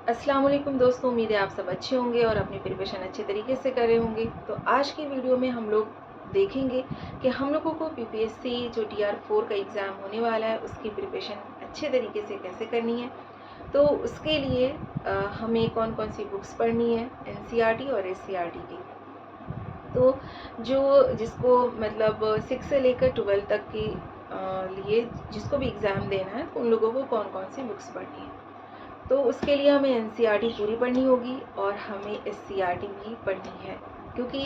अस्सलाम वालेकुम दोस्तों, उम्मीद है आप सब अच्छे होंगे और अपनी प्रिपरेशन अच्छे तरीके से कर रहे होंगे। तो आज की वीडियो में हम लोग देखेंगे कि हम लोगों को पीपीएससी जो DR4 का एग्ज़ाम होने वाला है उसकी प्रिपरेशन अच्छे तरीके से कैसे करनी है। तो उसके लिए हमें कौन कौन सी बुक्स पढ़नी है NCERT और SCERT की। तो जो जिसको मतलब 6 से लेकर 12 तक के लिए जिसको भी एग्ज़ाम देना है तो उन लोगों को कौन कौन सी बुक्स पढ़नी है। तो उसके लिए हमें NCERT पूरी पढ़नी होगी और हमें SCERT भी पढ़नी है, क्योंकि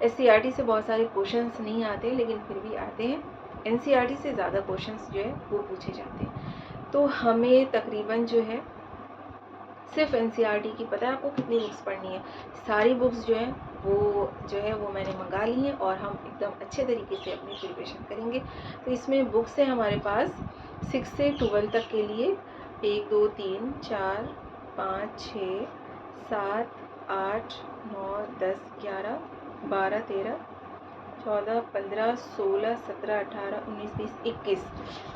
SCERT से बहुत सारे क्वेश्चंस नहीं आते लेकिन फिर भी आते हैं। NCERT से ज़्यादा क्वेश्चंस जो है वो पूछे जाते हैं। तो हमें तकरीबन जो है सिर्फ NCERT की पता है आपको कितनी बुक्स पढ़नी है। सारी बुक्स जो है वो मैंने मंगा ली हैं और हम एकदम अच्छे तरीके से अपनी प्रिपरेशन करेंगे। तो इसमें बुक्स है हमारे पास 6 से 12 तक के लिए 1 2 3 4 5 6 7 8 9 10 11 12 13 14 15 16 17 18 19 20 21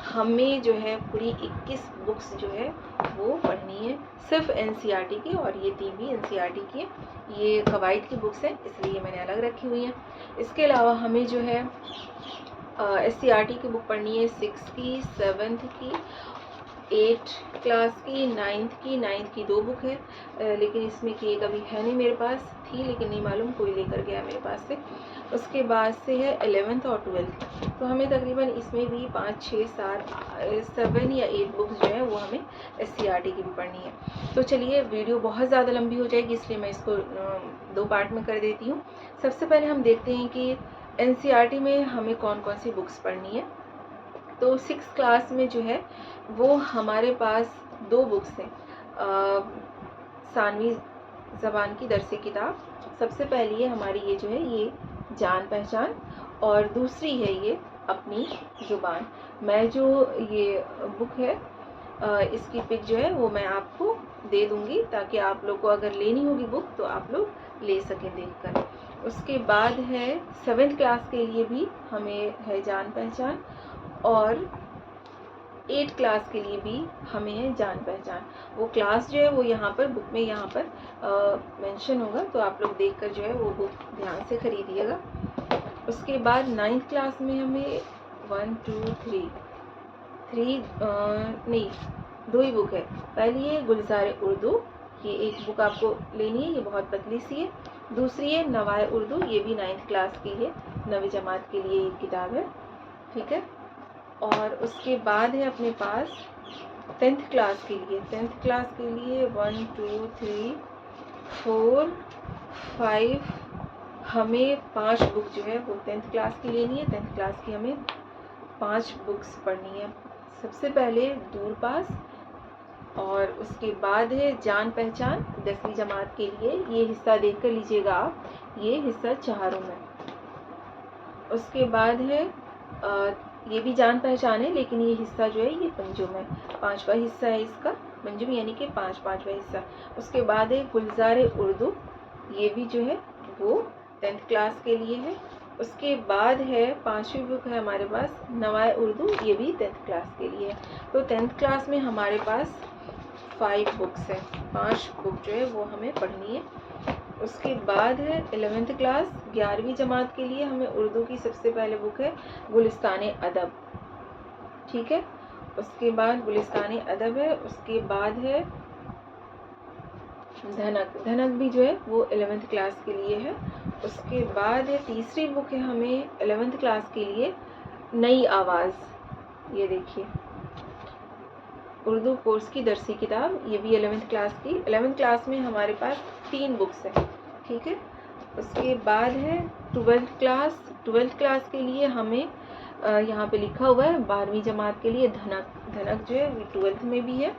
हमें जो है पूरी 21 बुक्स जो है वो पढ़नी है सिर्फ NCERT की, और ये 3 भी NCERT की है। ये कवायद की बुक्स हैं इसलिए मैंने अलग रखी हुई हैं। इसके अलावा हमें जो है SCERT की बुक पढ़नी है 6 की, 7th की, 8 क्लास की, 9th की 2 बुक है। लेकिन इसमें की एक अभी है नहीं मेरे पास, थी लेकिन नहीं मालूम कोई लेकर गया मेरे पास से। उसके बाद से है 11th और 12th। तो हमें तकरीबन इसमें भी 5 6 7 या 8 बुक्स जो है वो हमें SCERT की भी पढ़नी है। तो चलिए, वीडियो बहुत ज़्यादा लंबी हो जाएगी इसलिए मैं इसको 2 पार्ट में कर देती हूँ। सबसे पहले हम देखते हैं कि NCERT में हमें कौन कौन सी बुक्स पढ़नी है। तो 6 क्लास में जो है वो हमारे पास 2 बुक्स हैं। सानवी ज़बान की दरस किताब सबसे पहली है हमारी, ये जो है ये जान पहचान, और दूसरी है ये अपनी ज़ुबान। मैं जो ये बुक है इसकी पिक जो है वो मैं आपको दे दूँगी ताकि आप लोग को अगर लेनी होगी बुक तो आप लोग ले सकें देखकर। उसके बाद है 7th क्लास के लिए भी हमें है जान पहचान, और 8 क्लास के लिए भी हमें है जान पहचान। वो क्लास जो है वो यहाँ पर बुक में यहाँ पर मेंशन होगा, तो आप लोग देखकर जो है वो बुक ध्यान से खरीदिएगा। उसके बाद 9th क्लास में हमें 1 2 3 नहीं, 2 ही बुक है। पहली है गुलज़ार उर्दू, ये एक बुक आपको लेनी है, ये बहुत पतली सी है। दूसरी है नवाए उर्दू, ये भी 9th क्लास की है, 9वीं जमात के लिए एक किताब है, ठीक है। और उसके बाद है अपने पास 10th क्लास के लिए। 10th क्लास के लिए 1 2 3 4 5 हमें 5 बुक जो है वो 10th क्लास की लेनी है। 10th क्लास की हमें 5 बुक्स पढ़नी है। सबसे पहले दूरपास, और उसके बाद है जान पहचान 10वीं जमात के लिए, ये हिस्सा देख कर लीजिएगा आप, ये हिस्सा चारों में। उसके बाद है ये भी जान पहचान है लेकिन ये हिस्सा जो है ये पंजुम है, 5वां हिस्सा है इसका, पंजुम यानी कि 5वां हिस्सा। उसके बाद है गुलज़ार उर्दू, ये भी जो है वो 10th क्लास के लिए है। उसके बाद है 5वीं बुक है हमारे पास नवाए उर्दू, ये भी 10th क्लास के लिए है। तो 10th क्लास में हमारे पास 5 बुक्स है, 5 बुक जो है वो हमें पढ़नी है। उसके बाद है 11th क्लास 11वीं जमात के लिए हमें उर्दू की सबसे पहले बुक है गुलिस्तान अदब, ठीक है। उसके बाद गुलिस्तान अदब है। उसके बाद है धनक, धनक भी जो है वो 11th क्लास के लिए है। उसके बाद है तीसरी बुक है हमें 11th क्लास के लिए नई आवाज़, ये देखिए उर्दू कोर्स की दरसी किताब, ये भी 11th क्लास की। 11th क्लास में हमारे पास 3 बुक्स हैं, ठीक है। उसके बाद है 12th क्लास। 12th क्लास के लिए हमें यहाँ पे लिखा हुआ है 12वीं जमात के लिए धनक, धनक जो है 12th में भी है।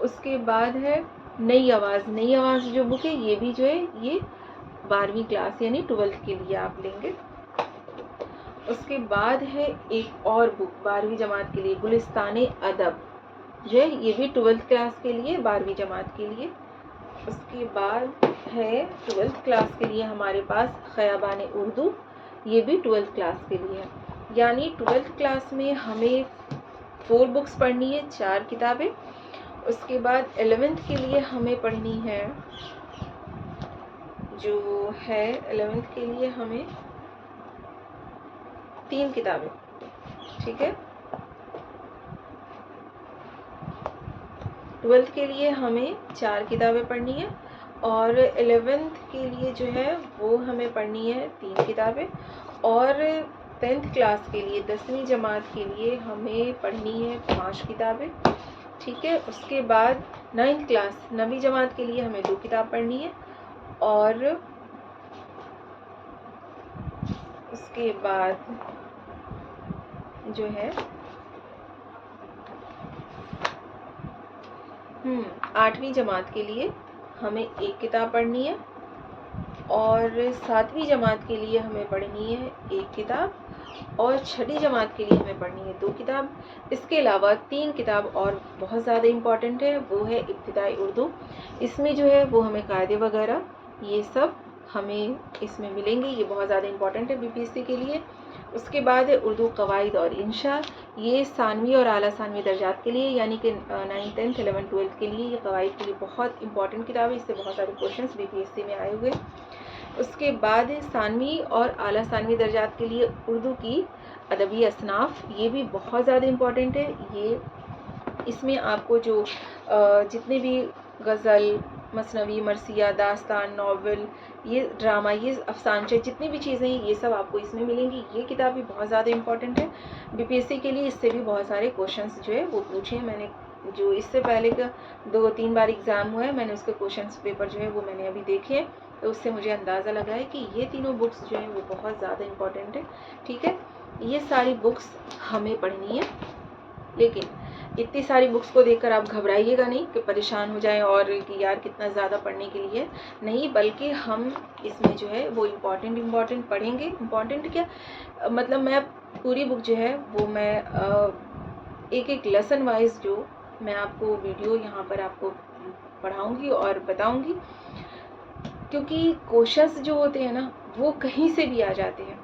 उसके बाद है नई आवाज़, नई आवाज़ जो बुक है ये भी जो है ये 12वीं क्लास यानी 12th के लिए आप लेंगे। उसके बाद है एक और बुक 12वीं जमात के लिए गुलिस्तान अदब, जो है ये भी 12th क्लास के लिए, 12वीं जमात के लिए। उसके बाद है 12th क्लास के लिए हमारे पास ख़याबान उर्दू, ये भी 12th क्लास के लिए है। यानी 12th क्लास में हमें 4 बुक्स पढ़नी है, 4 किताबें। उसके बाद 11th के लिए हमें पढ़नी है, जो है 11th के लिए हमें 3 किताबें, ठीक है। 12th के लिए हमें 4 किताबें पढ़नी है और 11th के लिए जो है वो हमें पढ़नी है 3 किताबें और 10th क्लास के लिए 10वीं जमात के लिए हमें पढ़नी है 5 किताबें, ठीक है। उसके बाद 9th क्लास 9वीं जमात के लिए हमें 2 किताब पढ़नी है और उसके बाद जो है 8वीं जमात के लिए हमें 1 किताब पढ़नी है और 7वीं जमात के लिए हमें पढ़नी है 1 किताब और 6ठी जमात के लिए हमें पढ़नी है 2 किताब। इसके अलावा 3 किताब और बहुत ज़्यादा इम्पॉर्टेंट है, वो है इब्तिदाई उर्दू। इसमें जो है वो हमें कायदे वगैरह ये सब हमें इसमें मिलेंगे, ये बहुत ज़्यादा इम्पॉर्टेंट है बीपीएससी के लिए। उसके बाद है उर्दू कवायद और इंशा, ये सानवी और आला सानवी दर्जात के लिए यानी कि 9th 10th 11th 12th के लिए ये कवायद के लिए बहुत इंपॉर्टेंट किताब है, इससे बहुत सारे क्वेश्चंस बीपीएससी में आए हुए। उसके बाद है सानवी और आला सानवी दर्जात के लिए उर्दू की अदबी असनाफ, ये भी बहुत ज़्यादा इम्पॉर्टेंट है। ये इसमें आपको जो जितने भी गज़ल, मसनवी, मरसिया, दास्तान, नावल, ये ड्रामा, ये अफसानचे, जितनी भी चीज़ें हैं ये सब आपको इसमें मिलेंगी। ये किताब भी बहुत ज़्यादा इम्पॉर्टेंट है बीपीएससी के लिए, इससे भी बहुत सारे क्वेश्चंस जो है वो पूछे हैं। मैंने जो इससे पहले का 2-3 बार एग्ज़ाम हुआ है, मैंने उसके क्वेश्चंस पेपर जो है वो मैंने अभी देखे हैं, तो उससे मुझे अंदाज़ा लगा है कि ये तीनों बुक्स जो हैं वो बहुत ज़्यादा इम्पॉर्टेंट है, ठीक है। ये सारी बुक्स हमें पढ़नी है, लेकिन इतनी सारी बुक्स को देखकर आप घबराइएगा नहीं कि परेशान हो जाएं और कि यार कितना ज़्यादा पढ़ने के लिए नहीं, बल्कि हम इसमें जो है वो इम्पॉर्टेंट पढ़ेंगे। इम्पॉर्टेंट क्या मतलब, मैं पूरी बुक जो है वो मैं एक लेसन वाइज जो मैं आपको वीडियो यहाँ पर आपको पढ़ाऊँगी और बताऊँगी, क्योंकि क्वेश्चंस जो होते हैं ना वो कहीं से भी आ जाते हैं।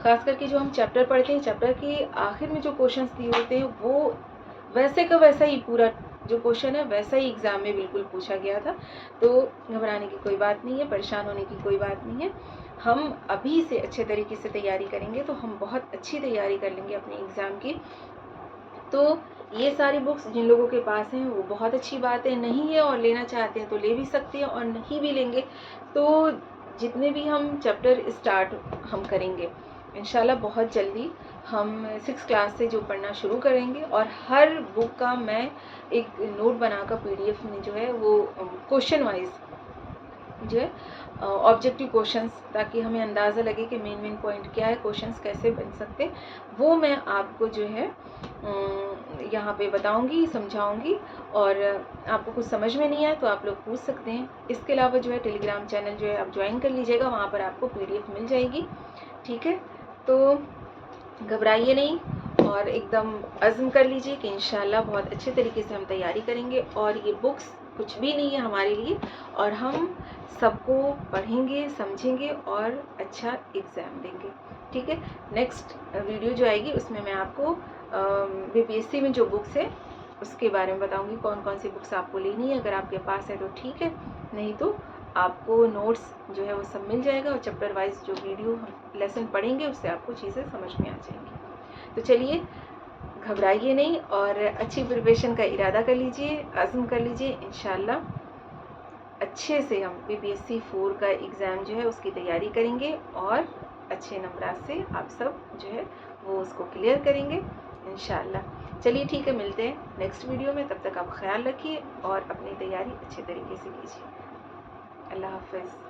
खास करके जो हम चैप्टर पढ़ते हैं, चैप्टर के आखिर में जो क्वेश्चंस दिए होते हैं वो वैसे का वैसा ही पूरा जो क्वेश्चन है वैसा ही एग्ज़ाम में बिल्कुल पूछा गया था। तो घबराने की कोई बात नहीं है, परेशान होने की कोई बात नहीं है। हम अभी से अच्छे तरीके से तैयारी करेंगे तो हम बहुत अच्छी तैयारी कर लेंगे अपने एग्ज़ाम की। तो ये सारी बुक्स जिन लोगों के पास हैं वो बहुत अच्छी बात है, नहीं है और लेना चाहते हैं तो ले भी सकते हैं, और नहीं भी लेंगे तो जितने भी हम चैप्टर स्टार्ट हम करेंगे इंशाल्लाह बहुत जल्दी हम 6 क्लास से जो पढ़ना शुरू करेंगे, और हर बुक का मैं एक नोट बनाकर पीडीएफ में जो है वो क्वेश्चन वाइज जो है ऑब्जेक्टिव क्वेश्चंस, ताकि हमें अंदाज़ा लगे कि मेन पॉइंट क्या है, क्वेश्चंस कैसे बन सकते हैं, वो मैं आपको जो है यहाँ पे बताऊंगी, समझाऊंगी। और आपको कुछ समझ में नहीं आए तो आप लोग पूछ सकते हैं। इसके अलावा जो है टेलीग्राम चैनल जो है आप ज्वाइन कर लीजिएगा, वहाँ पर आपको पीडीएफ मिल जाएगी, ठीक है। तो घबराइए नहीं और एकदम अज़्म कर लीजिए कि इंशाल्लाह बहुत अच्छे तरीके से हम तैयारी करेंगे, और ये बुक्स कुछ भी नहीं है हमारे लिए, और हम सबको पढ़ेंगे, समझेंगे और अच्छा एग्ज़ाम देंगे, ठीक है। नेक्स्ट वीडियो जो आएगी उसमें मैं आपको बीपीएससी में जो बुक्स है उसके बारे में बताऊंगी, कौन कौन सी बुक्स आपको लेनी है। अगर आपके पास है तो ठीक है, नहीं तो आपको नोट्स जो है वो सब मिल जाएगा, और चैप्टर वाइज जो वीडियो हम लेसन पढ़ेंगे उससे आपको चीज़ें समझ में आ जाएंगी। तो चलिए घबराइए नहीं और अच्छी प्रिपरेशन का इरादा कर लीजिए, आज़म कर लीजिए। इंशाल्लाह अच्छे से हम बीपीएससी 4 का एग्ज़ाम जो है उसकी तैयारी करेंगे, और अच्छे नंबरात से आप सब जो है वो उसको क्लियर करेंगे इंशाल्लाह। चलिए ठीक है, मिलते हैं नेक्स्ट वीडियो में, तब तक आप ख्याल रखिए और अपनी तैयारी अच्छे तरीके से कीजिए। अल्लाह हाफ़िज़।